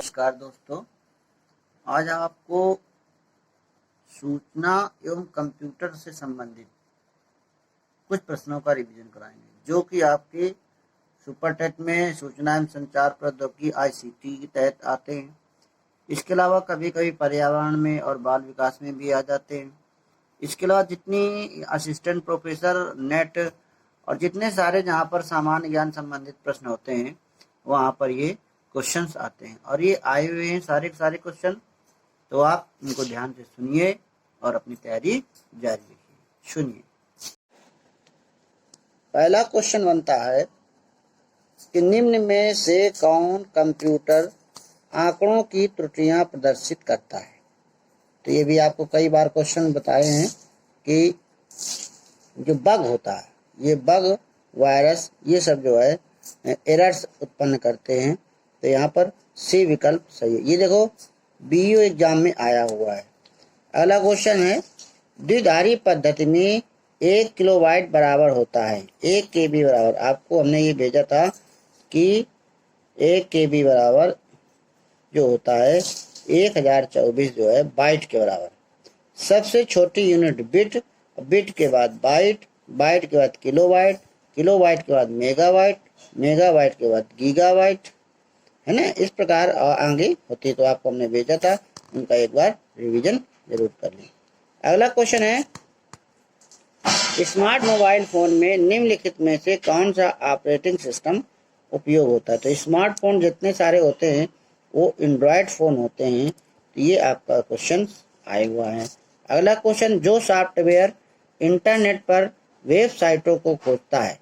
नमस्कार दोस्तों, आज आपको सूचना एवं कंप्यूटर से संबंधित कुछ प्रश्नों का रिवीजन कराएंगे जो कि आपके सुपर टेट में सूचना एवं संचार प्रौद्योगिकी ICT के तहत आते हैं। इसके अलावा कभी कभी पर्यावरण में और बाल विकास में भी आ जाते हैं। इसके अलावा जितनी असिस्टेंट प्रोफेसर नेट और जितने सारे जहाँ पर सामान्य ज्ञान संबंधित प्रश्न होते हैं वहाँ पर ये क्वेश्चंस आते हैं और ये आए हुए हैं सारे के सारे क्वेश्चन। तो आप इनको ध्यान से सुनिए और अपनी तैयारी जारी रखिए। सुनिए, पहला क्वेश्चन बनता है कि निम्न में से कौन कंप्यूटर आंकड़ों की त्रुटियां प्रदर्शित करता है। तो ये भी आपको कई बार क्वेश्चन बताए हैं कि जो बग होता है, ये बग वायरस ये सब जो है एरर्स उत्पन्न करते हैं। तो यहाँ पर सी विकल्प सही है। ये देखो BU एग्जाम में आया हुआ है। अगला क्वेश्चन है द्विधारी पद्धति में 1 किलोबाइट बराबर होता है 1 KB बराबर। आपको हमने ये भेजा था कि 1 KB बराबर जो होता है 1024 जो है बाइट के बराबर। सबसे छोटी यूनिट बिट, बिट के बाद बाइट, बाइट के बाद किलोबाइट, किलोबाइट के बाद मेगाबाइट, मेगाबाइट के बाद गीगाबाइट, है ना। इस प्रकार आगे होती है। तो आपको हमने भेजा था, उनका एक बार रिवीजन जरूर कर लें। अगला क्वेश्चन है स्मार्ट मोबाइल फोन में निम्नलिखित में से कौन सा ऑपरेटिंग सिस्टम उपयोग होता है। तो स्मार्टफोन जितने सारे होते हैं वो एंड्रॉयड फ़ोन होते हैं। तो ये आपका क्वेश्चन आया हुआ है। अगला क्वेश्चन जो सॉफ्टवेयर इंटरनेट पर वेबसाइटों को खोजता है।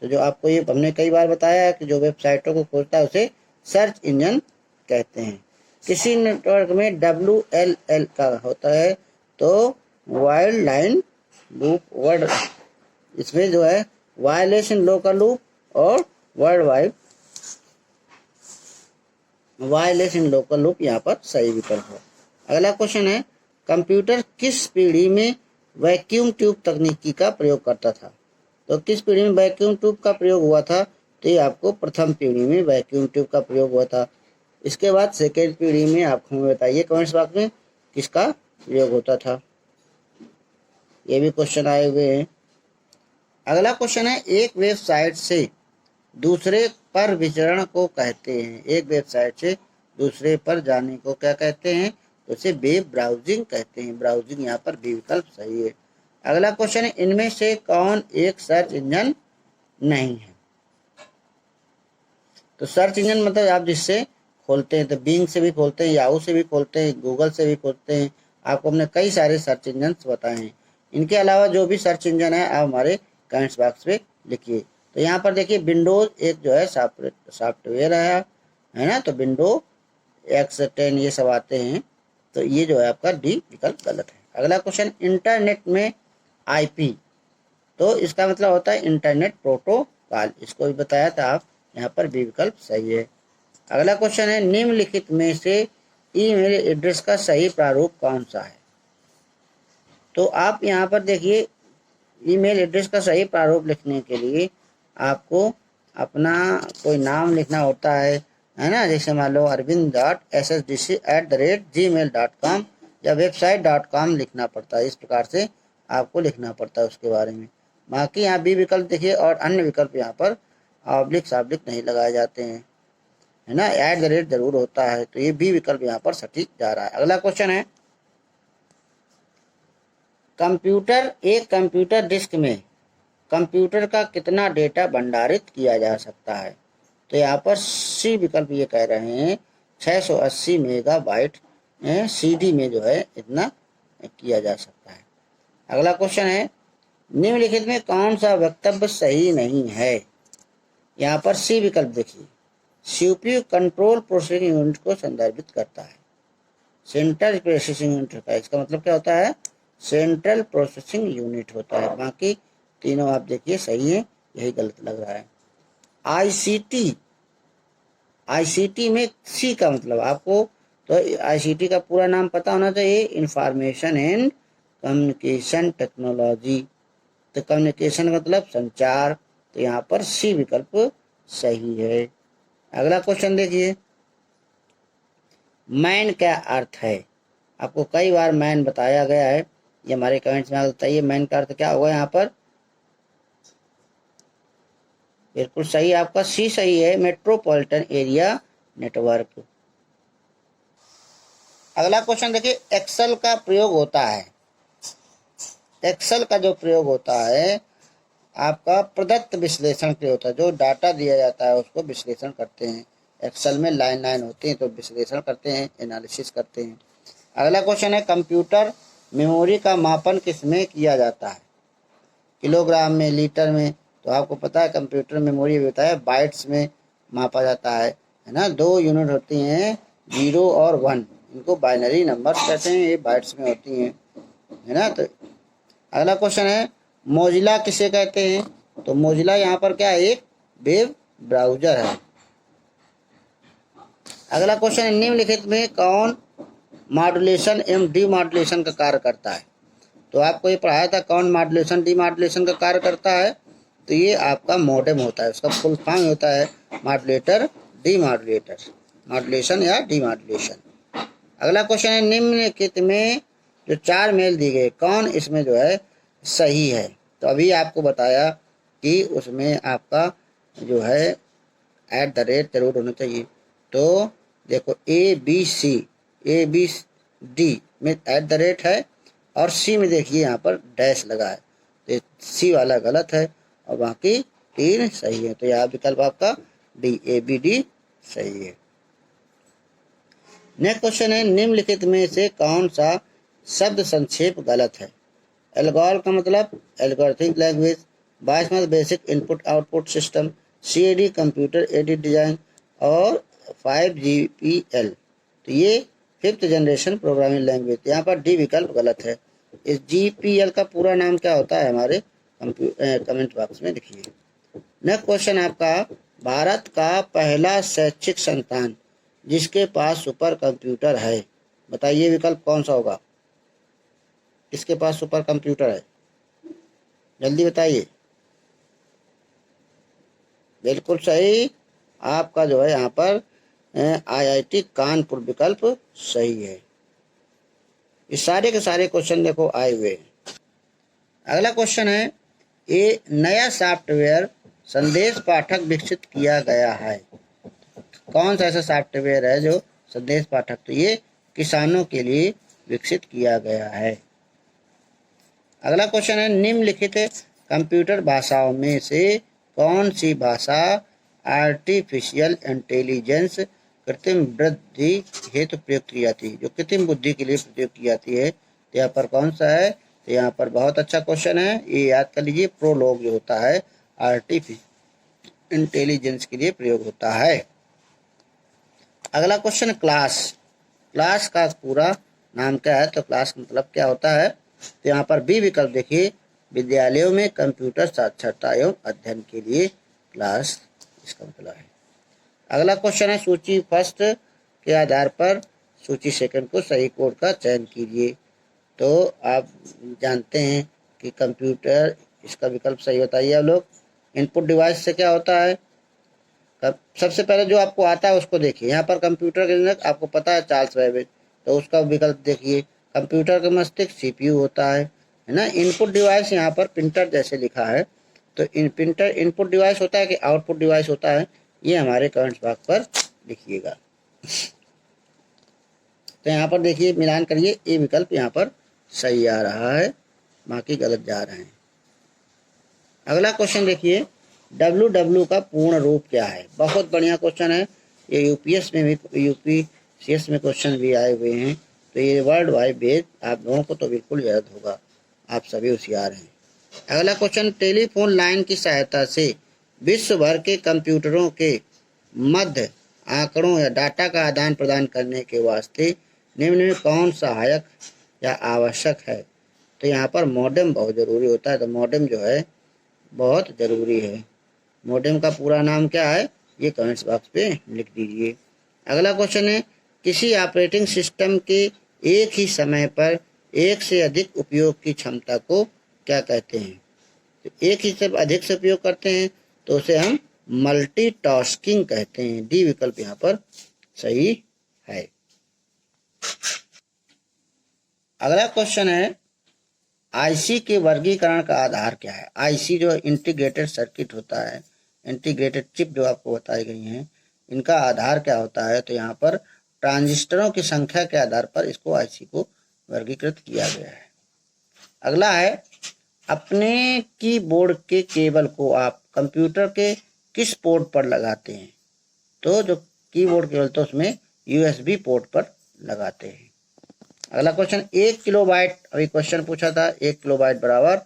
तो जो आपको ये हमने कई बार बताया है कि जो वेबसाइटों को खोजता है उसे सर्च इंजन कहते हैं। किसी नेटवर्क में WLL का होता है तो वाइल्ड लाइन लूप वर्ड, इसमें जो है वायलेशन लोकल लूप और world wide violation local loop यहाँ पर सही विकल्प है। अगला क्वेश्चन है कंप्यूटर किस पीढ़ी में वैक्यूम ट्यूब तकनीकी का प्रयोग करता था। तो किस पीढ़ी में वैक्यूम ट्यूब का प्रयोग हुआ था। तो ये आपको प्रथम पीढ़ी में वैक्यूम ट्यूब का प्रयोग हुआ था। इसके बाद सेकेंड पीढ़ी में आपको बताइए कमेंट्स बॉक्स में किसका प्रयोग होता था। ये भी क्वेश्चन आए हुए हैं। अगला क्वेश्चन है एक वेबसाइट से दूसरे पर विचरण को कहते हैं। एक वेबसाइट से दूसरे पर जाने को क्या कहते हैं। तो उसे वेब ब्राउजिंग कहते हैं। ब्राउजिंग यहाँ पर भी विकल्प सही है। अगला क्वेश्चन है इनमें से कौन एक सर्च इंजन नहीं है। तो सर्च इंजन मतलब आप जिससे खोलते हैं, तो बिंग से भी खोलते हैं, याहू से भी खोलते हैं, गूगल से भी खोलते हैं। आपको हमने कई सारे सर्च इंजन बताए हैं। इनके अलावा जो भी सर्च इंजन है आप हमारे कमेंट्स बॉक्स में लिखिए। तो यहाँ पर देखिए विंडोज एक जो है सॉफ्टवेयर है ना। तो विंडो X10 ये सब आते हैं। तो ये जो है आपका डी विकल्प गलत है। अगला क्वेश्चन इंटरनेट में IP, तो इसका मतलब होता है इंटरनेट प्रोटोकॉल। इसको भी बताया था आप, यहाँ पर बी विकल्प सही है। अगला क्वेश्चन है निम्नलिखित में से ईमेल एड्रेस का सही प्रारूप कौन सा है। तो आप यहाँ पर देखिए ईमेल एड्रेस का सही प्रारूप लिखने के लिए आपको अपना कोई नाम लिखना होता है ना। जैसे मान लो arvind.ssdc@gmail.com या website.com लिखना पड़ता है। इस प्रकार से आपको लिखना पड़ता है उसके बारे में। बाकी यहाँ बी विकल्प देखिए और अन्य विकल्प यहाँ पर ऑब्लिक साब्लिक नहीं लगाए जाते हैं, है ना। @ जरूर होता है। तो ये बी विकल्प यहाँ पर सटीक जा रहा है। अगला क्वेश्चन है एक कंप्यूटर डिस्क में कंप्यूटर का कितना डेटा भंडारित किया जा सकता है। तो यहाँ पर सी विकल्प ये कह रहे हैं 680 मेगाबाइट CD में जो है इतना किया जा सकता है। अगला क्वेश्चन है निम्नलिखित में कौन सा वक्तव्य सही नहीं है। यहाँ पर सी विकल्प देखिए CPU कंट्रोल प्रोसेसिंग यूनिट को संदर्भित करता है। सेंट्रल प्रोसेसिंग यूनिट होता है। इसका मतलब क्या होता है, सेंट्रल प्रोसेसिंग यूनिट होता है। बाकी तीनों आप देखिए सही है, यही गलत लग रहा है। ICT में सी का मतलब आपको तो ICT का पूरा नाम पता होना चाहिए, इंफॉर्मेशन एंड कम्युनिकेशन टेक्नोलॉजी। तो कम्युनिकेशन का मतलब संचार। तो यहाँ पर सी विकल्प सही है। अगला क्वेश्चन देखिए मैन क्या अर्थ है? आपको कई बार मैन बताया गया है, ये हमारे कमेंट्स में बताइए मैन का अर्थ क्या होगा यहाँ पर। बिल्कुल सही, आपका सी सही है, मेट्रोपॉलिटन एरिया नेटवर्क। अगला क्वेश्चन देखिए, एक्सेल का प्रयोग होता है, एक्सेल का जो प्रयोग होता है आपका प्रदत्त विश्लेषण के लिए होता है, जो डाटा दिया जाता है उसको विश्लेषण करते हैं। एक्सेल में लाइन लाइन होती है तो विश्लेषण करते हैं, एनालिसिस करते हैं। अगला क्वेश्चन है, कंप्यूटर मेमोरी का मापन किस में किया जाता है? किलोग्राम में, लीटर में? तो आपको पता है कंप्यूटर मेमोरी होता है बाइट्स में मापा जाता है ना। 2 यूनिट होती हैं, 0 और 1, इनको बाइनरी नंबर कहते हैं, ये बाइट्स में होती हैं, है ना। तो अगला क्वेश्चन है, मोजिला किसे कहते हैं? तो मोजिला यहाँ पर क्या है, एक वेब ब्राउजर है। अगला क्वेश्चन है, निम्नलिखित में कौन मॉड्यूलेशन एवं डीमॉड्यूलेशन का कार्य करता है? तो आपको ये पढ़ाया था कौन मॉड्यूलेशन डीमॉड्यूलेशन का कार्य करता है। तो ये आपका मॉडेम होता है, उसका फुल फॉर्म होता है मॉड्यूलेटर डीमॉड्यूलेटर, मॉड्यूलेशन या डीमॉड्यूलेशन। अगला क्वेश्चन है, निम्नलिखित में जो 4 मेल दिए गए कौन इसमें जो है सही है? तो अभी आपको बताया कि उसमें आपका जो है @ जरूर होना चाहिए। तो देखो ए बी डी में @ है और सी में देखिए यहाँ पर डैश लगा है, तो सी वाला गलत है और बाकी 3 सही है। तो यह विकल्प आपका डी, ABD सही है। नेक्स्ट क्वेश्चन है, निम्नलिखित में से कौन सा शब्द संक्षेप गलत है? एल्गोल का मतलब एल्गोरिथमिक लैंग्वेज, बायसमथ basic input output system, CAD computer aided design और 5GPL। तो ये 5th जनरेशन प्रोग्रामिंग लैंग्वेज। यहाँ पर डी विकल्प गलत है। इस GPL का पूरा नाम क्या होता है हमारे कमेंट बॉक्स में लिखिए। नेक्स्ट क्वेश्चन आपका, भारत का पहला शैक्षिक संस्थान जिसके पास सुपर कंप्यूटर है, बताइए विकल्प कौन सा होगा? किसके पास सुपर कंप्यूटर है, जल्दी बताइए। बिल्कुल सही, आपका जो है यहाँ पर IIT कानपुर विकल्प सही है। ये सारे के सारे क्वेश्चन देखो आए हुए हैं। अगला क्वेश्चन है, ये नया सॉफ्टवेयर संदेश पाठक विकसित किया गया है, कौन सा ऐसा सॉफ्टवेयर है जो संदेश पाठक? तो ये किसानों के लिए विकसित किया गया है। अगला क्वेश्चन है, निम्नलिखित कंप्यूटर भाषाओं में से कौन सी भाषा आर्टिफिशियल इंटेलिजेंस कृत्रिम बुद्धि हेतु प्रयोग की जाती है? जो कृत्रिम बुद्धि के लिए प्रयोग की जाती है, तो यहाँ पर कौन सा है? तो यहाँ पर बहुत अच्छा क्वेश्चन है, ये याद कर लीजिए, प्रोलॉग जो होता है आर्टिफिशियल इंटेलिजेंस के लिए प्रयोग होता है। अगला क्वेश्चन, क्लास का पूरा नाम क्या है? तो क्लास मतलब क्या होता है? तो यहाँ पर बी विकल्प देखिए, विद्यालयों में कंप्यूटर साक्षरता एवं अध्ययन के लिए क्लास इसका मतलब है। अगला क्वेश्चन है, सूची फर्स्ट के आधार पर सूची सेकंड को सही कोड का चयन कीजिए। तो आप जानते हैं कि कंप्यूटर, इसका विकल्प सही बताइए आप लोग। इनपुट डिवाइस से क्या होता है? सबसे पहले जो आपको आता है उसको देखिए। यहाँ पर कंप्यूटर के जनक आपको पता है चार्ल्स बेबेज, तो उसका विकल्प देखिए। कंप्यूटर का मस्तिष्क CPU होता है ना। इनपुट डिवाइस यहाँ पर प्रिंटर जैसे लिखा है, तो प्रिंटर इनपुट डिवाइस होता है कि आउटपुट डिवाइस होता है, ये हमारे कमेंट्स बॉक्स पर लिखिएगा। तो यहाँ पर देखिए, मिलान करिए, ये विकल्प यहाँ पर सही आ रहा है, बाकी गलत जा रहे हैं। अगला क्वेश्चन देखिए, WW का पूर्ण रूप क्या है? बहुत बढ़िया क्वेश्चन है, ये UPS में भी, UPCS में क्वेश्चन भी आए हुए हैं, तो ये वर्ल्ड वाइड बेस आप लोगों को तो बिल्कुल याद होगा, आप सभी होशियार हैं। अगला क्वेश्चन, टेलीफोन लाइन की सहायता से विश्व भर के कंप्यूटरों के मध्य आंकड़ों या डाटा का आदान प्रदान करने के वास्ते निम्न में कौन सहायक या आवश्यक है? तो यहाँ पर मॉडेम बहुत ज़रूरी होता है, तो मॉडेम जो है बहुत ज़रूरी है। मॉडेम का पूरा नाम क्या है, ये कमेंट्स बॉक्स पे लिख दीजिए। अगला क्वेश्चन है, किसी ऑपरेटिंग सिस्टम के एक ही समय पर एक से अधिक उपयोग की क्षमता को क्या कहते हैं? तो एक ही से अधिक से उपयोग करते हैं तो उसे हम मल्टीटास्किंग कहते हैं। डी विकल्प यहाँ पर सही है। अगला क्वेश्चन है आईसी के वर्गीकरण का आधार क्या है। आईसी जो इंटीग्रेटेड सर्किट होता है, इंटीग्रेटेड चिप जो आपको बताई गई हैं, इनका आधार क्या होता है। तो यहाँ पर ट्रांजिस्टरों की संख्या के आधार पर इसको आईसी को वर्गीकृत किया गया है। अगला है अपने कीबोर्ड के केबल को आप कंप्यूटर के किस पोर्ट पर लगाते हैं। तो जो कीबोर्ड केबल तो उसमें यूएसबी पोर्ट पर लगाते हैं। अगला क्वेश्चन 1 किलोबाइट, अभी क्वेश्चन पूछा था 1 किलोबाइट बराबर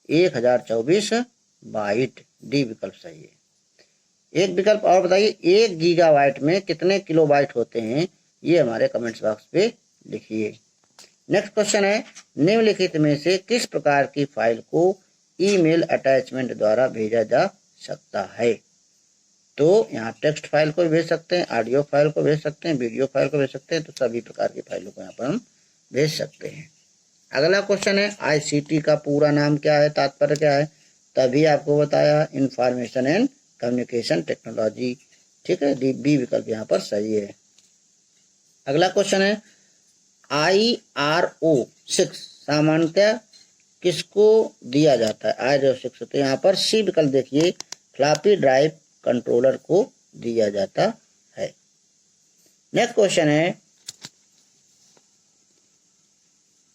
1024 बाइट, डी विकल्प सही है। एक विकल्प और बताइए 1 गीगाबाइट में कितने किलोबाइट होते हैं, ये हमारे कमेंट्स बॉक्स पे लिखिए। नेक्स्ट क्वेश्चन है निम्नलिखित में से किस प्रकार की फाइल को ईमेल अटैचमेंट द्वारा भेजा जा सकता है। तो यहाँ टेक्स्ट फाइल को भेज सकते हैं, ऑडियो फाइल को भेज सकते हैं, वीडियो फाइल को भेज सकते हैं, तो सभी प्रकार की फाइलों को यहाँ पर हम भेज सकते हैं। अगला क्वेश्चन है आईसीटी का पूरा नाम क्या है, तात्पर्य क्या है। तभी आपको बताया इंफॉर्मेशन एंड कम्युनिकेशन टेक्नोलॉजी, ठीक है, बी विकल्प यहाँ पर सही है। अगला क्वेश्चन है IRO 6 सामान्यतः किसको दिया जाता है। IRO 6 तो यहाँ पर सी विकल्प देखिए, फ्लॉपी ड्राइव कंट्रोलर को दिया जाता है। नेक्स्ट क्वेश्चन है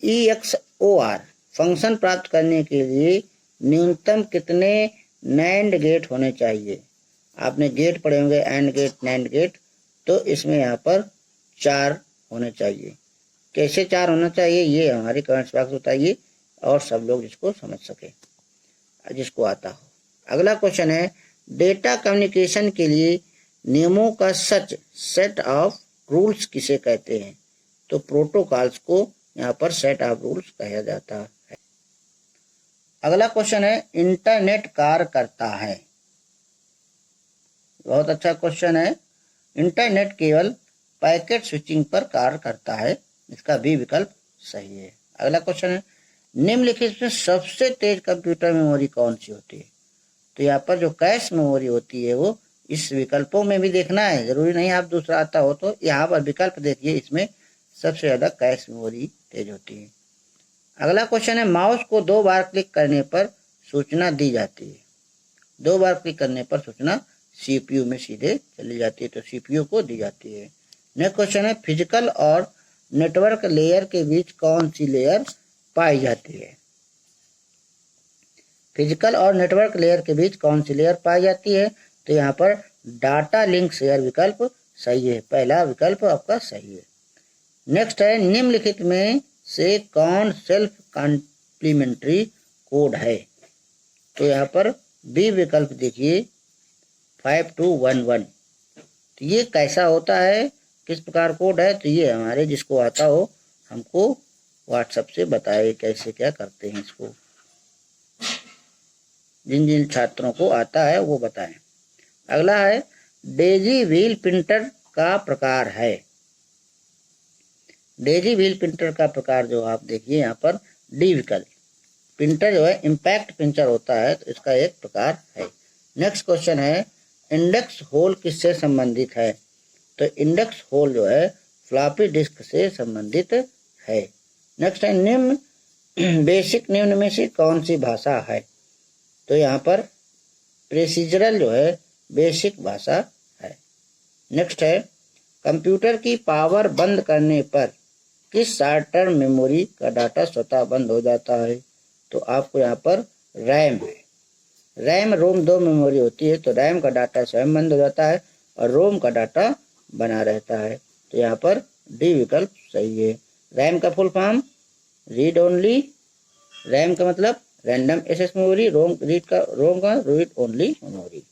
EXOR फंक्शन प्राप्त करने के लिए न्यूनतम कितने नैंड गेट होने चाहिए। आपने गेट पढ़े होंगे, एंड गेट, नैंड गेट, तो इसमें यहाँ पर 4 होने चाहिए। कैसे 4 होना चाहिए ये हमारे कमेंट्स बॉक्स बताइए, और सब लोग जिसको समझ सके, जिसको आता हो। अगला क्वेश्चन है डेटा कम्युनिकेशन के लिए नियमों का सच सेट ऑफ रूल्स किसे कहते हैं। तो प्रोटोकॉल्स को यहाँ पर सेट ऑफ रूल्स कहा जाता है। अगला क्वेश्चन है इंटरनेट कार्य करता है। बहुत अच्छा क्वेश्चन है। इंटरनेट केवल पैकेट स्विचिंग पर कार्य करता है, इसका बी विकल्प सही है। अगला क्वेश्चन है निम्नलिखित में सबसे तेज कंप्यूटर मेमोरी कौन सी होती है। तो यहाँ पर जो कैश मेमोरी होती है वो इस विकल्पों में भी देखना है, जरूरी नहीं आप दूसरा आता हो। तो यहाँ पर विकल्प देखिए, इसमें सबसे ज्यादा कैश मेमोरी तेज होती है। अगला क्वेश्चन है माउस को 2 बार क्लिक करने पर सूचना दी जाती है। 2 बार क्लिक करने पर सूचना सीपीयू में सीधे चली जाती है, तो सीपीयू को दी जाती है। नेक्स्ट क्वेश्चन है फिजिकल और नेटवर्क लेयर के बीच कौन सी लेयर पाई जाती है। फिजिकल और नेटवर्क लेयर के बीच कौन सी लेयर पाई जाती है। तो यहाँ पर डाटा लिंक लेयर विकल्प सही है, पहला विकल्प आपका सही है। नेक्स्ट है निम्नलिखित में से कौन सेल्फ कॉम्प्लीमेंट्री कोड है। तो यहाँ पर बी विकल्प देखिए 5211। तो ये कैसा होता है, किस प्रकार कोड है। तो ये हमारे जिसको आता हो हमको व्हाट्सएप से बताए कैसे क्या करते हैं इसको, जिन जिन छात्रों को आता है वो बताएं। अगला है डेजी व्हील प्रिंटर का प्रकार है। डेजी व्हील प्रिंटर का प्रकार जो आप देखिए यहाँ पर डी विकल्प, प्रिंटर जो है इम्पैक्ट प्रिंटर होता है, तो इसका एक प्रकार है। नेक्स्ट क्वेश्चन है इंडेक्स होल किससे संबंधित है। तो इंडेक्स होल जो है फ्लॉपी डिस्क से संबंधित है। नेक्स्ट है निम्न बेसिक निम्न में से कौन सी भाषा है। तो यहाँ पर प्रोसीजरल जो है बेसिक भाषा है। नेक्स्ट है कंप्यूटर की पावर बंद करने पर किस शॉर्ट टर्म मेमोरी का डाटा स्वतः बंद हो जाता है। तो आपको यहाँ पर रैम है, रैम रोम 2 मेमोरी होती है, तो रैम का डाटा स्वयं बंद हो जाता है और रोम का डाटा बना रहता है। तो यहाँ पर डी विकल्प सही है। रैम का full form read only, RAM का मतलब रैंडम एक्सेस मेमोरी, रोम का read only memory.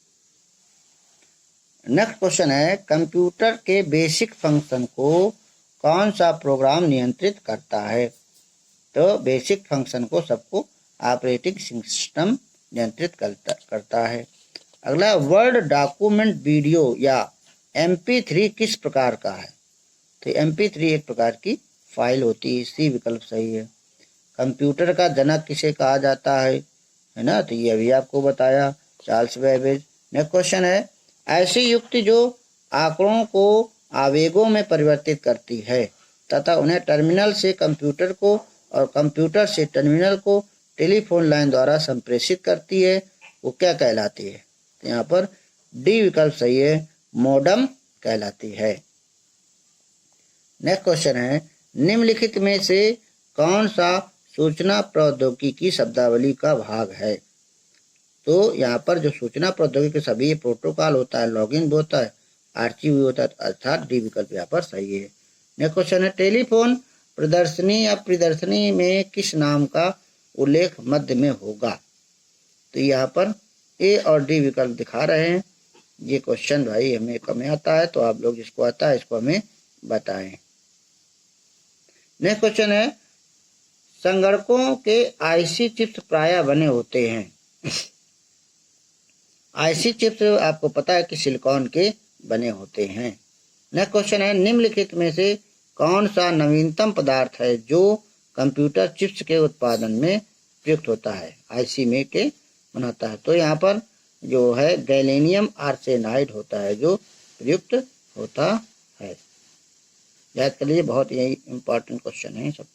Next question है कंप्यूटर के बेसिक फंक्शन को कौन सा प्रोग्राम नियंत्रित करता है। तो बेसिक फंक्शन को सबको ऑपरेटिंग सिस्टम नियंत्रित करता है। अगला वर्ड डॉक्यूमेंट वीडियो या MP3 किस प्रकार का है। तो MP3 एक प्रकार की फाइल होती है, सी विकल्प सही है। कंप्यूटर का जनक किसे कहा जाता है ना, तो ये अभी आपको बताया, चार्ल्स बेबेज। नेक्स्ट क्वेश्चन है ऐसी युक्ति जो आंकड़ों को आवेगों में परिवर्तित करती है तथा उन्हें टर्मिनल से कंप्यूटर को और कंप्यूटर से टर्मिनल को टेलीफोन लाइन द्वारा संप्रेषित करती है वो क्या कहलाती है? तो यहाँ पर डी विकल्प सही है, मॉडेम कहलाती है। नेक्स्ट क्वेश्चन है, निम्नलिखित में से कौन सा सूचना प्रौद्योगिकी शब्दावली का भाग है? तो यहाँ पर जो सूचना प्रौद्योगिकी सभी प्रोटोकॉल होता है, लॉगिन भी होता है, आर्चिव भी होता है, अर्थात डी विकल्प यहाँ पर सही है। नेक्स्ट क्वेश्चन है, टेलीफोन प्रदर्शनी या प्रदर्शनी में किस नाम का उल्लेख मध्य में होगा? तो यहाँ पर ए और डी विकल्प दिखा रहे हैं। ये क्वेश्चन भाई हमें कम आता है, तो आप लोग जिसको आता है इसको हमें बताएं। नेक्स्ट क्वेश्चन है, संगणकों के आईसी चिप्स प्रायः बने होते हैं। आईसी चिप्स आपको पता है कि सिलिकॉन के बने होते हैं। नेक्स्ट क्वेश्चन है, निम्नलिखित में से कौन सा नवीनतम पदार्थ है जो कंप्यूटर चिप्स के उत्पादन में प्रयुक्त होता है, आईसी में के बनाता है? तो यहाँ पर जो है गैलेनियम आर्सेनाइड होता है जो प्रयुक्त होता है। याद कर लीजिए, बहुत यही इंपॉर्टेंट क्वेश्चन है सब।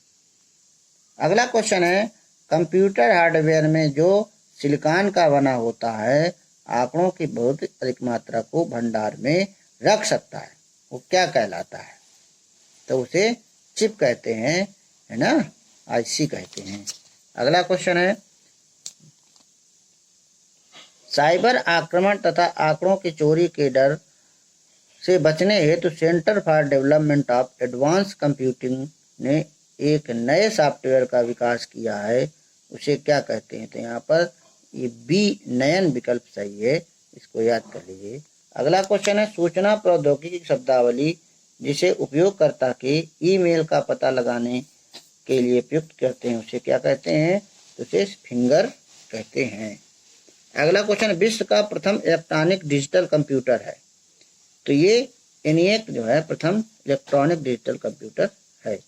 अगला क्वेश्चन है, कंप्यूटर हार्डवेयर में जो सिलिकॉन का बना होता है आंकड़ों की बहुत अधिक मात्रा को भंडार में रख सकता है, वो क्या कहलाता है? तो उसे चिप कहते हैं, है ना, आईसी कहते हैं। अगला क्वेश्चन है, साइबर आक्रमण तथा आंकड़ों की चोरी के डर से बचने हेतु centre for development of advance computing ने एक नए सॉफ्टवेयर का विकास किया है, उसे क्या कहते हैं? तो यहाँ पर ये बी नयन विकल्प सही है, इसको याद कर लीजिए। अगला क्वेश्चन है, सूचना प्रौद्योगिकी शब्दावली जिसे उपयोगकर्ता के ईमेल का पता लगाने के लिए प्रयुक्त करते हैं उसे क्या कहते हैं? तो उसे फिंगर कहते हैं। अगला क्वेश्चन, विश्व का प्रथम इलेक्ट्रॉनिक डिजिटल कंप्यूटर है। तो ये ENIAC जो है प्रथम इलेक्ट्रॉनिक डिजिटल कंप्यूटर है।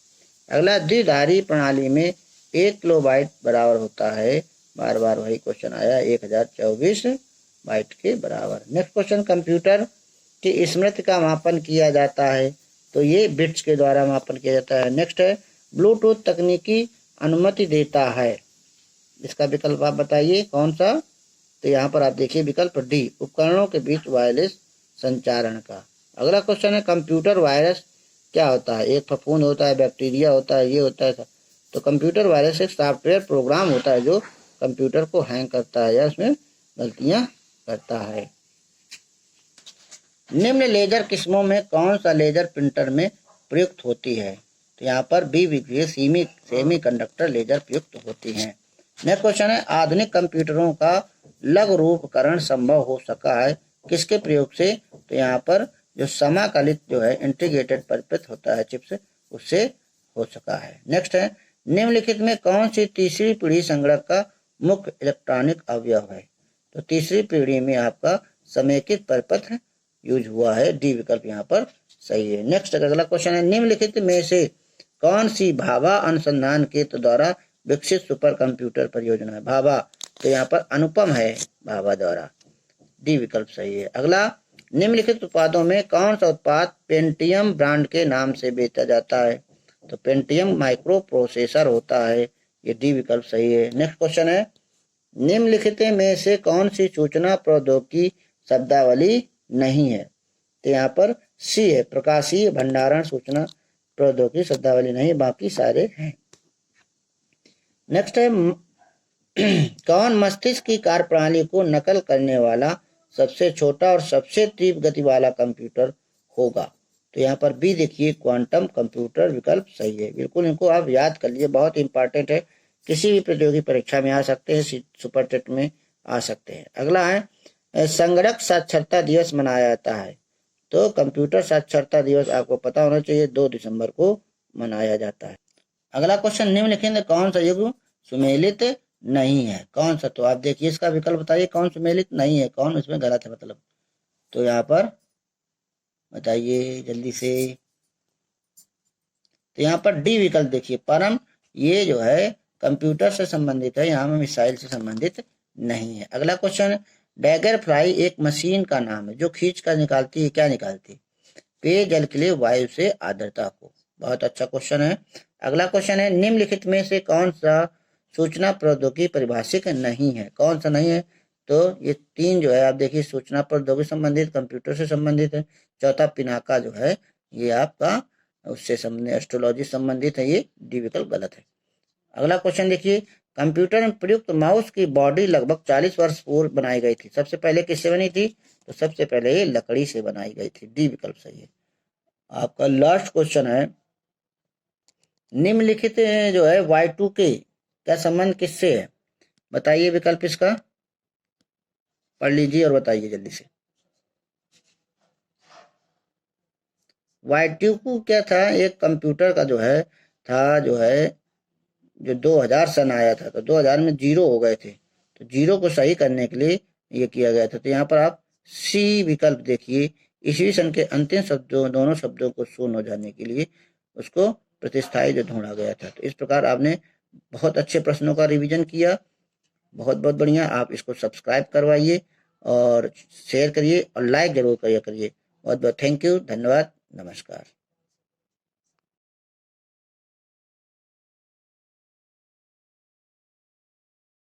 अगला, द्विधारी प्रणाली में 1 किलोबाइट बराबर होता है, बार बार वही क्वेश्चन आया, 1024 बाइट के बराबर। नेक्स्ट क्वेश्चन, कंप्यूटर की स्मृति का मापन किया जाता है, तो ये बिट्स के द्वारा मापन किया जाता है। नेक्स्ट है, ब्लूटूथ तकनीकी अनुमति देता है, इसका विकल्प आप बताइए कौन सा? तो यहाँ पर आप देखिए विकल्प डी, उपकरणों के बीच वायरलेस संचारण का। अगला क्वेश्चन है, कंप्यूटर वायरस क्या होता है? एक फफूंद होता है, बैक्टीरिया होता है, ये होता है। तो कंप्यूटर वायरस एक सॉफ्टवेयर प्रोग्राम होता है जो कंप्यूटर को हैंग करता है या उसमें गलतियां करता है। निम्न लेजर किस्मों में कौन सा लेजर प्रिंटर में प्रयुक्त होती है? तो यहाँ पर बी विक्रिय सेमी कंडक्टर लेजर प्रयुक्त होती हैं। नेक्स्ट क्वेश्चन है, आधुनिक कंप्यूटरों का लघु रूपकरण संभव हो सका है किसके प्रयोग से? तो यहाँ पर जो समाकलित जो है इंटीग्रेटेड परिपथ होता है चिप्स, उससे हो सका है। नेक्स्ट है, निम्नलिखित में कौन सी तीसरी पीढ़ी संगणक का मुख्य इलेक्ट्रॉनिक अवयव है? तो तीसरी पीढ़ी में आपका समेकित परिपथ यूज हुआ है, डी विकल्प यहाँ पर सही है। नेक्स्ट अगला क्वेश्चन है, निम्नलिखित में से कौन सी भाभा अनुसंधान केंद्र द्वारा विकसित सुपर कंप्यूटर परियोजना है? भाभा, तो यहाँ पर अनुपम है भाभा द्वारा, डी विकल्प सही है। अगला, निम्नलिखित उत्पादों में कौन सा उत्पाद पेंटियम ब्रांड के नाम से बेचा जाता है? तो पेंटियम माइक्रो प्रोसेसर होता है, ये डी विकल्प सही है। नेक्स्ट क्वेश्चन है, निम्नलिखित में से कौन सी सूचना प्रौद्योगिकी शब्दावली नहीं है? तो यहाँ पर सी है, प्रकाशीय भंडारण सूचना प्रौद्योगिकी शब्दावली नहीं, बाकी सारे हैं। नेक्स्ट है, कौन मस्तिष्क की कार्यप्रणाली को नकल करने वाला सबसे छोटा और सबसे तीव्र गति वाला कंप्यूटर होगा? तो यहाँ पर बी देखिए, क्वांटम कंप्यूटर विकल्प सही है। बिल्कुल इनको आप याद कर लिए, बहुत इंपॉर्टेंट है, किसी भी प्रतियोगी परीक्षा में आ सकते हैं, सुपर टेट में आ सकते हैं। अगला है, संगणक साक्षरता दिवस मनाया जाता है। तो कंप्यूटर साक्षरता दिवस आपको पता होना चाहिए, 2 दिसंबर को मनाया जाता है। अगला क्वेश्चन, निम्नलिखित में कौन सा युग सुमेलित नहीं है? कौन सा? तो आप देखिए इसका विकल्प बताइए, कौन सुमेलित नहीं है, कौन इसमें गलत है मतलब? तो यहाँ पर बताइए जल्दी से। तो यहाँ पर डी विकल्प देखिए, परम, ये जो है कंप्यूटर से संबंधित है, यहाँ में मिसाइल से संबंधित नहीं है। अगला क्वेश्चन, डैगर फ्लाई एक मशीन का नाम है जो खींच कर निकालती है, क्या निकालती है? पेयजल के लिए वायु से आर्द्रता को, बहुत अच्छा क्वेश्चन है। अगला क्वेश्चन है, निम्नलिखित में से कौन सा सूचना प्रौद्योगिकी परिभाषिक नहीं है? कौन सा नहीं है? तो ये तीन जो है आप देखिए, सूचना प्रौद्योगिकी संबंधित, कंप्यूटर से संबंधित है। चौथा पिनाका जो है ये आपका उससे संबंधित, एस्ट्रोलॉजी संबंधित है। ये डी विकल्प गलत है। अगला क्वेश्चन देखिए, कंप्यूटर में प्रयुक्त माउस की बॉडी लगभग 40 वर्ष पूर्व बनाई गई थी। सबसे पहले किससे बनी थी? तो सबसे पहले ये लकड़ी से बनाई गई थी। डी विकल्प सही है। आपका लास्ट क्वेश्चन है, निम्नलिखित जो है Y2K का संबंध किससे है? बताइए विकल्प इसका, पढ़ लीजिए और बताइए जल्दी से। Y2K क्या था? एक कंप्यूटर का जो है जो 2000 सन आया था, तो 2000 में जीरो हो गए थे, तो जीरो को सही करने के लिए ये किया गया था। तो यहाँ पर आप सी विकल्प देखिए, ईस्वी सन के अंतिम शब्दों, दोनों शब्दों को शून्य हो जाने के लिए उसको प्रतिस्थाई जो ढूंढा गया था। तो इस प्रकार आपने बहुत अच्छे प्रश्नों का रिवीजन किया। बहुत बहुत बढ़िया। आप इसको सब्सक्राइब करवाइए और शेयर करिए और लाइक जरूर करिए। बहुत बहुत थैंक यू, धन्यवाद, नमस्कार।